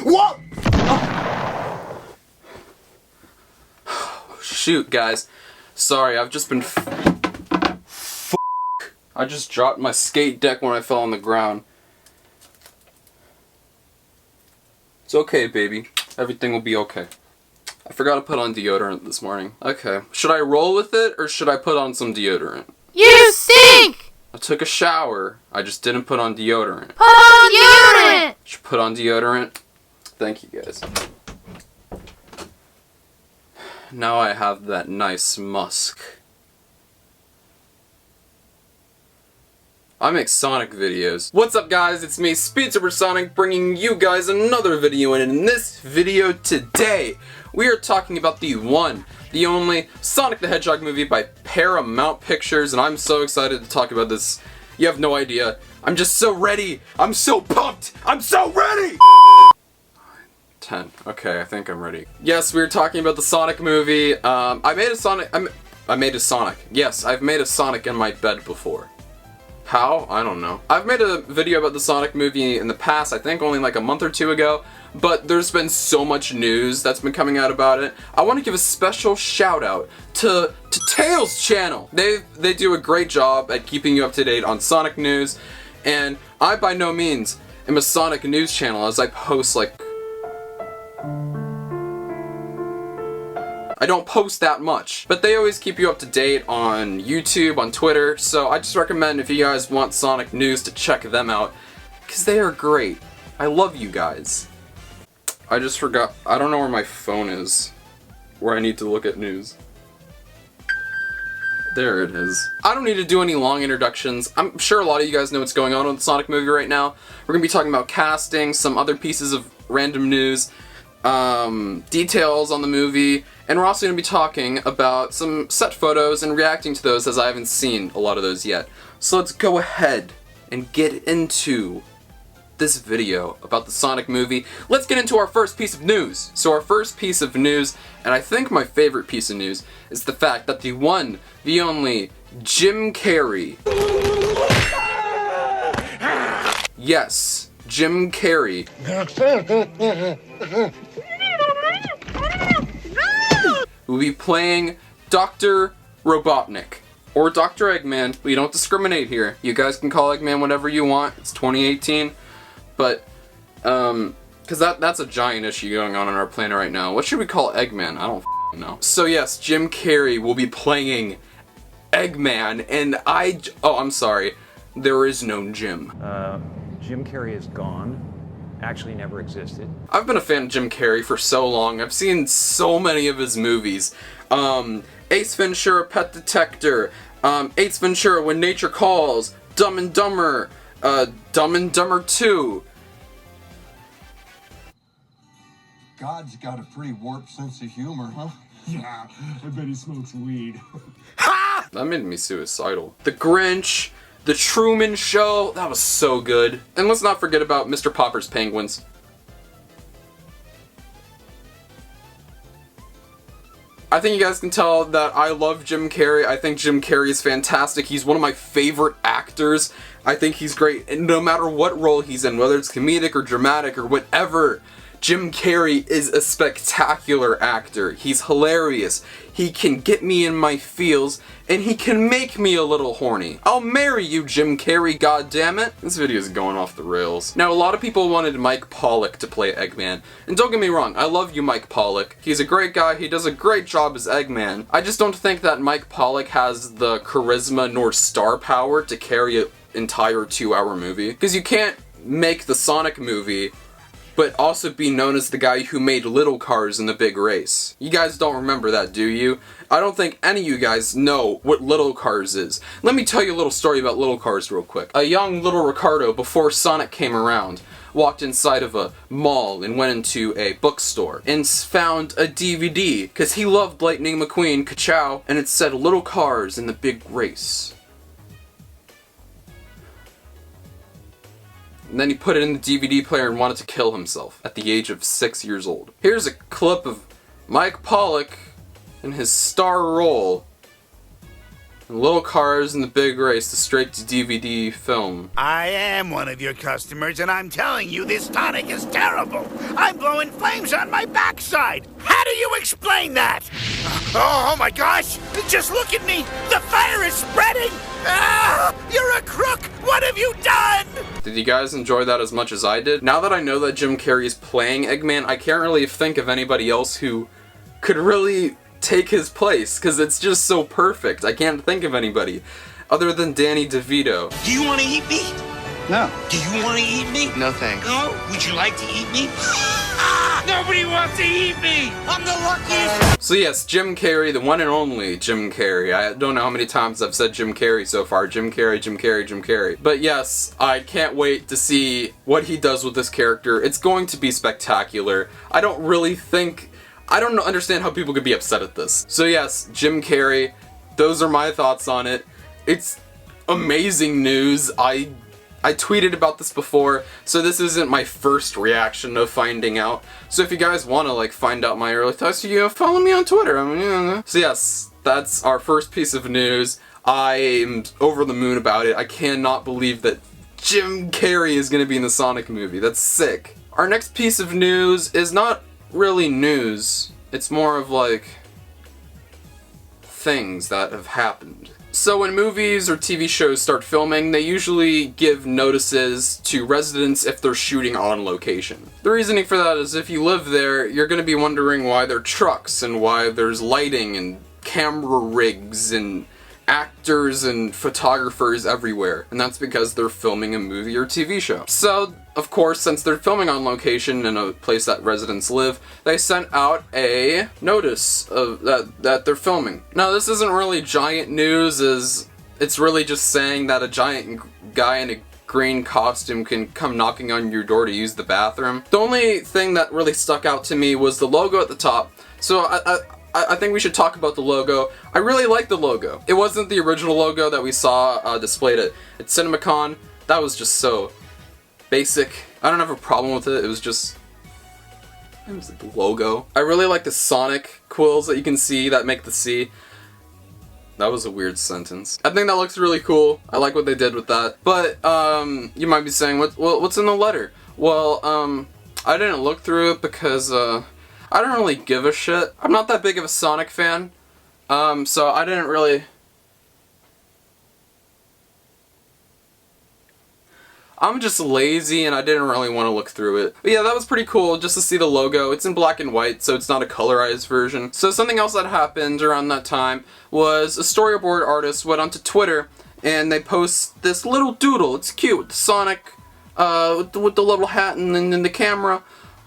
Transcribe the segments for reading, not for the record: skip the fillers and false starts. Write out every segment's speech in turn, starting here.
What? Oh. Shoot, guys. Sorry, I've just been I just dropped my skate deck when I fell on the ground. It's okay, baby. Everything will be okay. I forgot to put on deodorant this morning. Okay. Should I roll with it, or should I put on some deodorant? You stink! I took a shower. I just didn't put on deodorant. Put on deodorant! Should put on deodorant? Thank you, guys. Now I have that nice musk. I make Sonic videos. What's up, guys? It's me, Speed Super Sonic, bringing you guys another video, and in this video today, we are talking about the one, the only Sonic the Hedgehog movie by Paramount Pictures, and I'm so excited to talk about this. You have no idea. I'm just so ready. I'm so pumped. I'm so ready! 10. Okay, I think I'm ready. Yes, we were talking about the Sonic movie. I made a Sonic. Yes, I've made a Sonic in my bed before. How? I don't know. I've made a video about the Sonic movie in the past, I think only like a month or two ago, but there's been so much news that's been coming out about it. I want to give a special shout out to Tails channel. They do a great job at keeping you up to date on Sonic news, and I by no means am a Sonic news channel, as I post like... I don't post that much, but they always keep you up to date on YouTube, on Twitter, so I just recommend if you guys want Sonic news to check them out, because they are great. I love you guys. I just forgot, I don't know where my phone is, where I need to look at news. There it is. I don't need to do any long introductions. I'm sure a lot of you guys know what's going on with the Sonic movie right now. We're going to be talking about casting, some other pieces of random news, details on the movie, and we're also going to be talking about some set photos and reacting to those, as I haven't seen a lot of those yet. So let's go ahead and get into this video about the Sonic movie. Let's get into our first piece of news. So our first piece of news, and I think my favorite piece of news, is the fact that the one, the only, Jim Carrey. Yes, Jim Carrey. Will be playing Dr. Robotnik, or Dr. Eggman. We don't discriminate here. You guys can call Eggman whatever you want. It's 2018, but, because that's a giant issue going on our planet right now. What should we call Eggman? I don't know. So yes, Jim Carrey will be playing Eggman, and I'm sorry, there is no Jim. Jim Carrey is gone. Actually never existed. I've been a fan of Jim Carrey for so long. I've seen so many of his movies. Ace Ventura, Pet Detector, Ace Ventura, When Nature Calls, Dumb and Dumber, Dumb and Dumber 2. God's got a pretty warped sense of humor, huh? Yeah, I bet he smokes weed. Ha! That made me suicidal. The Grinch, The Truman Show, that was so good. And let's not forget about Mr. Popper's Penguins. I think you guys can tell that I love Jim Carrey. I think Jim Carrey is fantastic. He's one of my favorite actors. I think he's great, and no matter what role he's in, whether it's comedic or dramatic or whatever, Jim Carrey is a spectacular actor. He's hilarious. He can get me in my feels, and he can make me a little horny. I'll marry you, Jim Carrey, goddammit. This video is going off the rails. Now, a lot of people wanted Mike Pollock to play Eggman. And don't get me wrong, I love you, Mike Pollock. He's a great guy, he does a great job as Eggman. I just don't think that Mike Pollock has the charisma nor star power to carry an entire 2-hour movie. Because you can't make the Sonic movie but also be known as the guy who made Little Cars in the Big Race. You guys don't remember that, do you? I don't think any of you guys know what Little Cars is. Let me tell you a little story about Little Cars real quick. A young little Ricardo, before Sonic came around, walked inside of a mall and went into a bookstore and found a DVD, because he loved Lightning McQueen, ka-chow, and it said Little Cars in the Big Race. And then he put it in the DVD player and wanted to kill himself at the age of 6 years old. Here's a clip of Mike Pollock in his star role Little cars in the big race, the straight to DVD film. I am one of your customers, and I'm telling you this tonic is terrible. I'm blowing flames on my backside. How do you explain that? Oh my gosh! Just look at me! The fire is spreading! Ah, you're a crook! What have you done? Did you guys enjoy that as much as I did? Now that I know that Jim Carrey is playing Eggman, I can't really think of anybody else who could really take his place, because it's just so perfect. I can't think of anybody other than Danny DeVito. Do you want to eat me? No. Do you want to eat me? No thanks. No? Would you like to eat me? Nobody wants to eat me! I'm the luckiest! So yes, Jim Carrey, the one and only Jim Carrey. I don't know how many times I've said Jim Carrey so far. Jim Carrey, Jim Carrey, Jim Carrey. But yes, I can't wait to see what he does with this character. It's going to be spectacular. I don't understand how people could be upset at this. So yes, Jim Carrey, those are my thoughts on it. It's amazing news. I tweeted about this before, so this isn't my first reaction of finding out. So if you guys want to like find out my early thoughts, follow me on Twitter. So yes, that's our first piece of news. I am over the moon about it. I cannot believe that Jim Carrey is going to be in the Sonic movie. That's sick. Our next piece of news is not really news. It's more of like things that have happened. So when movies or TV shows start filming, they usually give notices to residents if they're shooting on location. The reasoning for that is if you live there, you're going to be wondering why there are trucks and why there's lighting and camera rigs and actors and photographers everywhere, and that's because they're filming a movie or TV show. So, of course, since they're filming on location in a place that residents live, they sent out a notice of that they're filming. Now, this isn't really giant news, as it's really just saying that a giant guy in a green costume can come knocking on your door to use the bathroom. The only thing that really stuck out to me was the logo at the top. So I think we should talk about the logo. I really like the logo. It wasn't the original logo that we saw displayed at CinemaCon. That was just so basic. I don't have a problem with it. It was the logo. I really like the Sonic quills that you can see that make the C. That was a weird sentence. I think that looks really cool. I like what they did with that. But you might be saying, what's in the letter? Well, I didn't look through it because I don't really give a shit. I'm not that big of a Sonic fan, so I didn't really... I'm just lazy and I didn't really want to look through it. But yeah, that was pretty cool just to see the logo. It's in black and white, so it's not a colorized version. So something else that happened around that time was a storyboard artist went onto Twitter and they post this little doodle. It's cute with the Sonic, with the little hat and then the camera.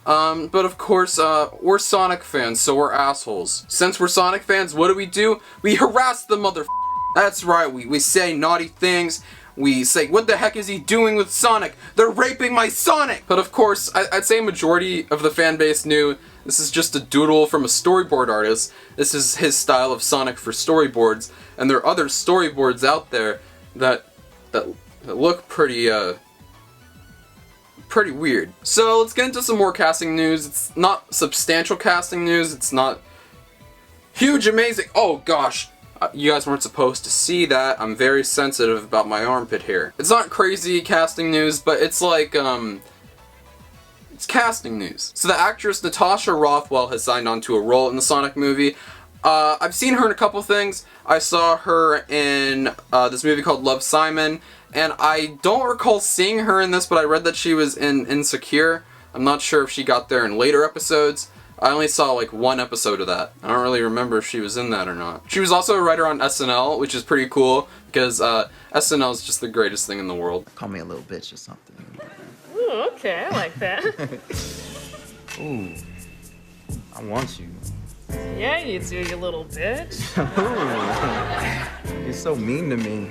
But of course, we're Sonic fans, so we're assholes. Since we're Sonic fans, what do? We harass the mother. That's right, we say naughty things. We say, what the heck is he doing with Sonic? They're raping my Sonic! But of course, I'd say a majority of the fan base knew this is just a doodle from a storyboard artist. This is his style of Sonic for storyboards. And there are other storyboards out there that look pretty weird. So let's get into some more casting news. It's not substantial casting news. It's not huge, amazing. Oh gosh, you guys weren't supposed to see that. I'm very sensitive about my armpit hair. It's not crazy casting news, but it's like, it's casting news. So the actress Natasha Rothwell has signed on to a role in the Sonic movie. I've seen her in a couple things. I saw her in this movie called Love, Simon, and I don't recall seeing her in this, but I read that she was in Insecure. I'm not sure if she got there in later episodes. I only saw like one episode of that. I don't really remember if she was in that or not. She was also a writer on SNL, which is pretty cool, because SNL is just the greatest thing in the world. Call me a little bitch or something. Ooh, okay, I like that. Ooh, I want you. Yeah, you do, you little bitch. Ooh, you're so mean to me.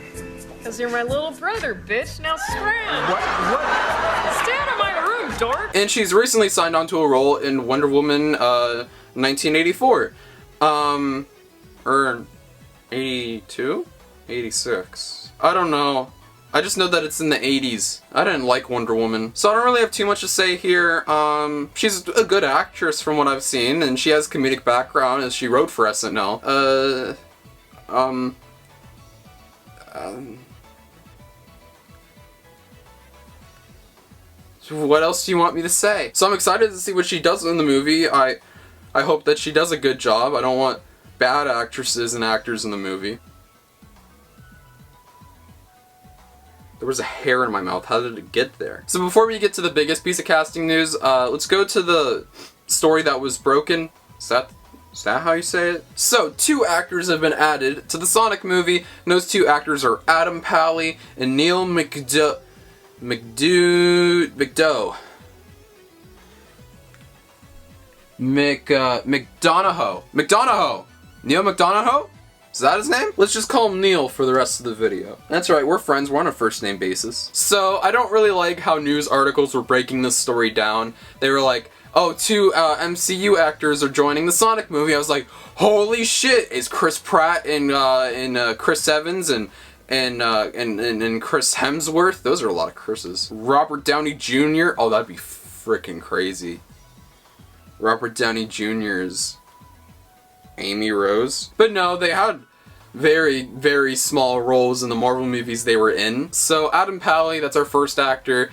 Because you're my little brother, bitch. Now scram. What? Stay out of my room, dork. And she's recently signed on to a role in Wonder Woman 1984. Or 82? 86. I don't know. I just know that it's in the 80s. I didn't like Wonder Woman, so I don't really have too much to say here. She's a good actress from what I've seen, and she has comedic background as she wrote for SNL. What else do you want me to say? So I'm excited to see what she does in the movie. I hope that she does a good job. I don't want bad actresses and actors in the movie. There was a hair in my mouth. How did it get there? So before we get to the biggest piece of casting news, let's go to the story that was broken. Is that how you say it? So, 2 actors have been added to the Sonic movie, and those 2 actors are Adam Pally and Neil McDonough. Neil McDonough? Is that his name? Let's just call him Neil for the rest of the video. That's right, we're friends, we're on a first name basis. So, I don't really like how news articles were breaking this story down. They were like, oh, 2 MCU actors are joining the Sonic movie. I was like, holy shit, is Chris Pratt and Chris Evans and Chris Hemsworth? Those are a lot of Chris's. Robert Downey Jr. Oh, that'd be freaking crazy. Robert Downey Jr.'s Amy Rose. But no, they had very, very small roles in the Marvel movies they were in. So Adam Pally, that's our first actor.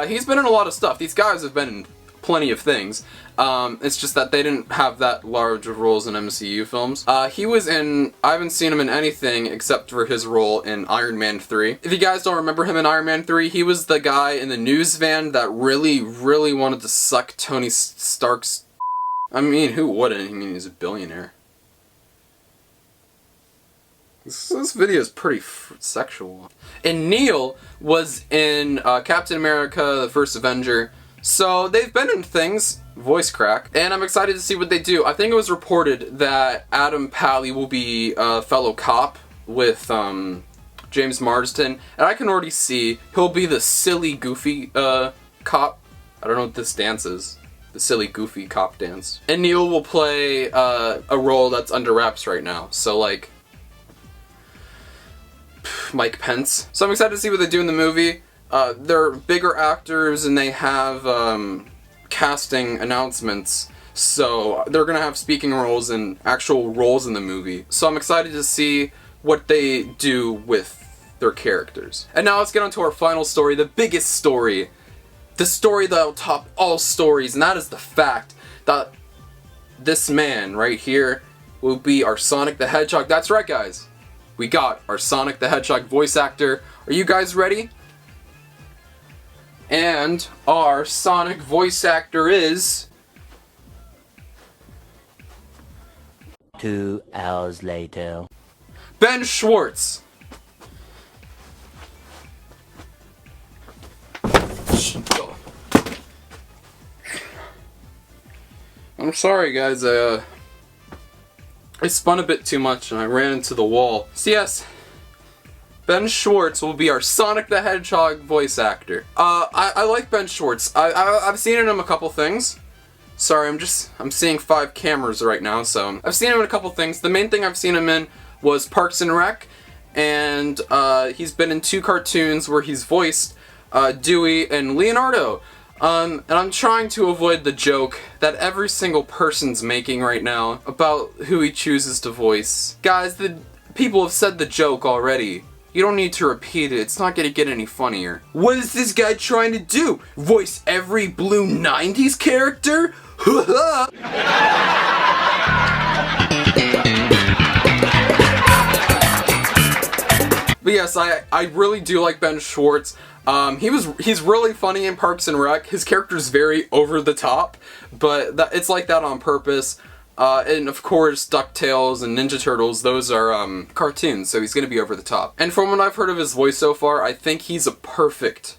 He's been in a lot of stuff. These guys have been in plenty of things. It's just that they didn't have that large of roles in MCU films. He was in, I haven't seen him in anything except for his role in Iron Man 3. If you guys don't remember him in Iron Man 3, he was the guy in the news van that really, really wanted to suck Tony Stark's... I mean, who wouldn't? I mean, he's a billionaire. This video is pretty sexual. And Neil was in Captain America, the First Avenger. So they've been in things, voice crack, and I'm excited to see what they do. I think it was reported that Adam Pally will be a fellow cop with James Marsden, and I can already see he'll be the silly, goofy cop. I don't know what this dance is. The silly, goofy cop dance. And Neil will play a role that's under wraps right now. So like Mike Pence. So I'm excited to see what they do in the movie. They're bigger actors and they have casting announcements, so they're gonna have speaking roles and actual roles in the movie. So I'm excited to see what they do with their characters. And now let's get on to our final story, the biggest story. The story that'll top all stories, and that is the fact that this man right here will be our Sonic the Hedgehog. That's right, guys. We got our Sonic the Hedgehog voice actor. Are you guys ready? And our Sonic voice actor is... 2 hours later. Ben Schwartz. I'm sorry guys, I spun a bit too much and I ran into the wall. So yes, Ben Schwartz will be our Sonic the Hedgehog voice actor. I like Ben Schwartz. I've seen him in a couple things. Sorry, I'm seeing 5 cameras right now, so I've seen him in a couple things. The main thing I've seen him in was Parks and Rec, and he's been in 2 cartoons where he's voiced Dewey and Leonardo. And I'm trying to avoid the joke that every single person's making right now about who he chooses to voice. Guys, the people have said the joke already. You don't need to repeat it, it's not gonna get any funnier. What is this guy trying to do? Voice every blue 90s character? But yes, I really do like Ben Schwartz. He's really funny in Parks and Rec. His character's very over the top, but it's like that on purpose. And of course, DuckTales and Ninja Turtles, those are cartoons, so he's gonna be over the top. And from what I've heard of his voice so far, I think he's a perfect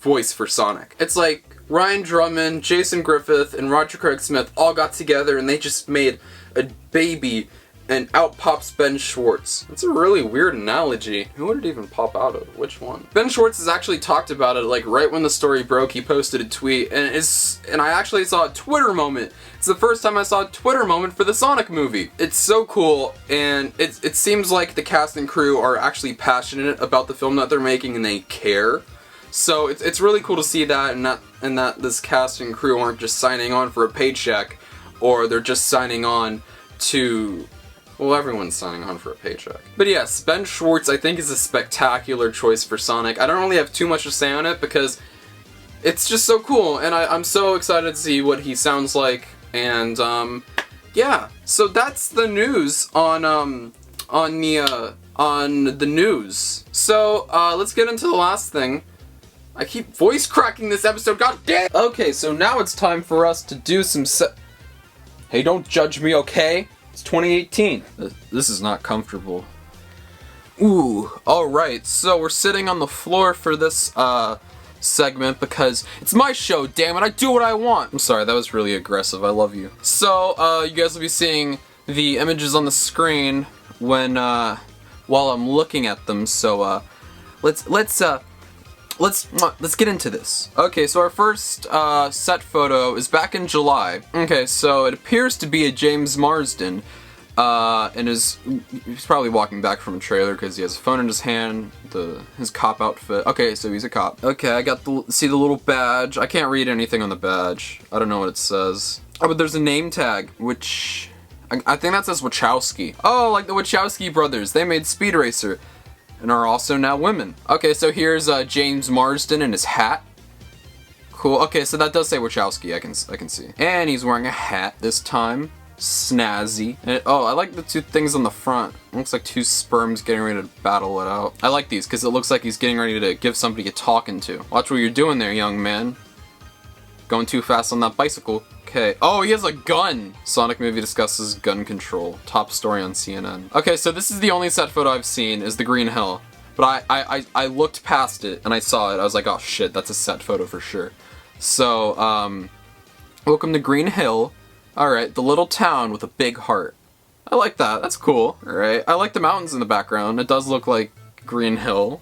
voice for Sonic. It's like Ryan Drummond, Jason Griffith, and Roger Craig Smith all got together and they just made a baby, and out pops Ben Schwartz. That's a really weird analogy. Who would it even pop out of? Which one? Ben Schwartz has actually talked about it, like right when the story broke, he posted a tweet, and I actually saw a Twitter moment. It's the first time I saw a Twitter moment for the Sonic movie. It's so cool, and it seems like the cast and crew are actually passionate about the film that they're making and they care. So it's really cool to see that, and that this cast and crew aren't just signing on for a paycheck, or they're just signing on to Well, everyone's signing on for a paycheck. But yes, Ben Schwartz I think is a spectacular choice for Sonic. I don't really have too much to say on it because it's just so cool, and I'm so excited to see what he sounds like, and yeah. So that's the news on the news. So let's get into the last thing. I keep voice cracking this episode, god damn! Okay, so now it's time for us to do some Hey, don't judge me, okay? It's 2018. This is not comfortable. Ooh, alright, so we're sitting on the floor for this, segment because it's my show, damn it, I do what I want! I'm sorry, that was really aggressive, I love you. So, you guys will be seeing the images on the screen when, while I'm looking at them, so, let's get into this. Okay, so our first set photo is back in July. Okay, so it appears to be a James Marsden, and he's probably walking back from a trailer because he has a phone in his hand, his cop outfit. Okay, so he's a cop. Okay, I got see the little badge. I can't read anything on the badge. I don't know what it says. Oh, but there's a name tag, which I think that says Wachowski. Oh, like the Wachowski brothers. They made Speed Racer and are also now women. Okay, so here's James Marsden in his hat. Cool. Okay, so that does say Wachowski. I can see. And he's wearing a hat this time. Snazzy. And oh, I like the two things on the front. It looks like two sperms getting ready to battle it out. I like these because it looks like he's getting ready to give somebody a talking to. Watch what you're doing there, young man. Going too fast on that bicycle. Okay. Oh, he has a gun! Sonic movie discusses gun control. Top story on CNN. Okay, so this is the only set photo I've seen, is the Green Hill. But I looked past it and I saw it. I was like, oh shit, that's a set photo for sure. So, welcome to Green Hill. Alright, the little town with a big heart. I like that. That's cool. Alright. I like the mountains in the background. It does look like Green Hill.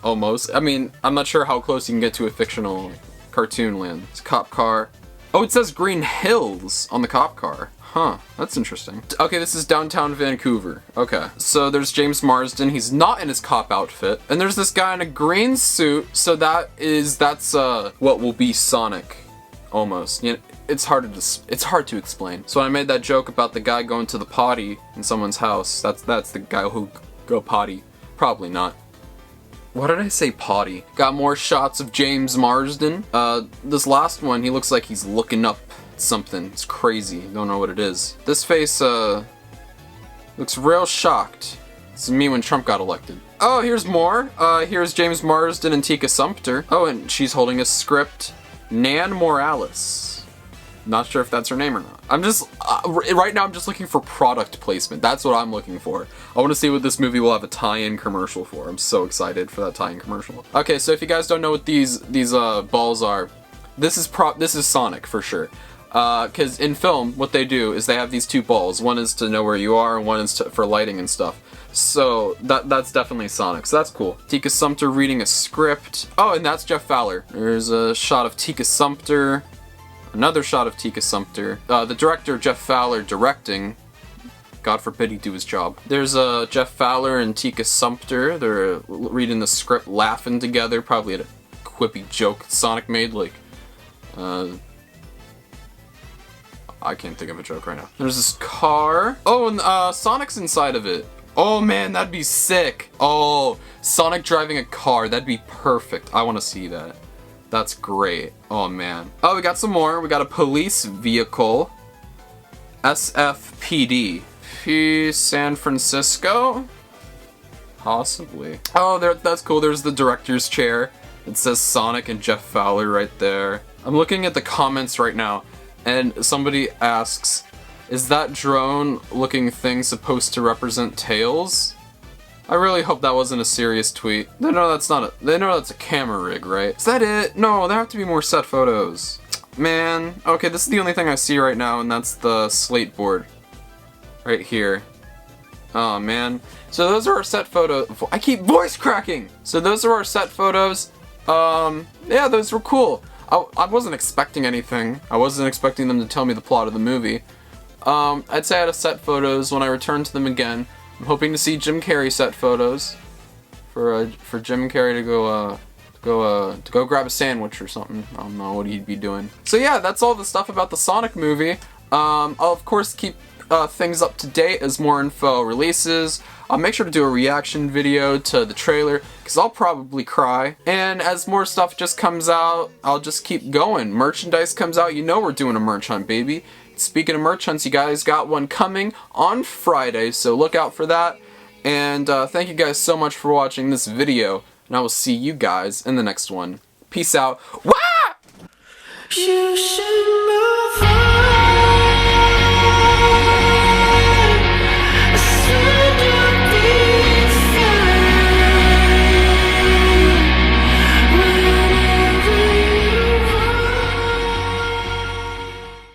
Almost. I mean, I'm not sure how close you can get to a fictional cartoon land. It's a cop car. Oh, it says Green Hills on the cop car. Huh, that's interesting. Okay, this is downtown Vancouver. Okay, so there's James Marsden. He's not in his cop outfit. And there's this guy in a green suit. So that's what will be Sonic. Almost. You know, it's hard to explain. So I made that joke about the guy going to the potty in someone's house. That's the guy who go potty. Probably not. Why did I say potty? Got more shots of James Marsden. This last one, he looks like he's looking up at something. It's crazy. Don't know what it is. This face, looks real shocked. This is me when Trump got elected. Oh, here's more. Here's James Marsden and Tika Sumpter. Oh, and she's holding a script. Nan Morales. Not sure if that's her name or not. I'm just, right now I'm just looking for product placement. That's what I'm looking for. I want to see what this movie will have a tie-in commercial for. I'm so excited for that tie-in commercial. Okay, so if you guys don't know what these balls are, this is Sonic for sure. Because in film, what they do is they have these two balls. One is to know where you are, and one is for lighting and stuff. So that's definitely Sonic. So that's cool. Tika Sumpter reading a script. Oh, and that's Jeff Fowler. There's a shot of Tika Sumpter. Another shot of Tika Sumpter. The director, Jeff Fowler, directing. God forbid he do his job. There's Jeff Fowler and Tika Sumpter. They're reading the script, laughing together. Probably at a quippy joke Sonic made, like, I can't think of a joke right now. There's this car. Oh, and Sonic's inside of it. Oh man, that'd be sick. Oh, Sonic driving a car. That'd be perfect. I want to see that. That's great. Oh man. Oh, we got some more. We got a police vehicle. SFPD. San Francisco? Possibly. Oh, that's cool. There's the director's chair. It says Sonic and Jeff Fowler right there. I'm looking at the comments right now, and somebody asks, is that drone-looking thing supposed to represent Tails? I really hope that wasn't a serious tweet. They know that's not they know that's a camera rig, right? Is that it? No, there have to be more set photos. Man, okay, this is the only thing I see right now, and that's the slate board. Right here. Oh, man. So those are our set photos. I keep voice cracking! So those are our set photos. Yeah, those were cool. I wasn't expecting anything. I wasn't expecting them to tell me the plot of the movie. I'd say out of set photos, when I return to them again, I'm hoping to see Jim Carrey set photos for Jim Carrey to go grab a sandwich or something. I don't know what he'd be doing. So yeah, that's all the stuff about the Sonic movie. I'll of course keep things up to date as more info releases. I'll make sure to do a reaction video to the trailer, because I'll probably cry. And as more stuff just comes out, I'll just keep going. Merchandise comes out, you know we're doing a merch hunt, baby. Speaking of merch hunts, you guys got one coming on Friday, so look out for that. And thank you guys so much for watching this video, and I will see you guys in the next one. Peace out. Wah!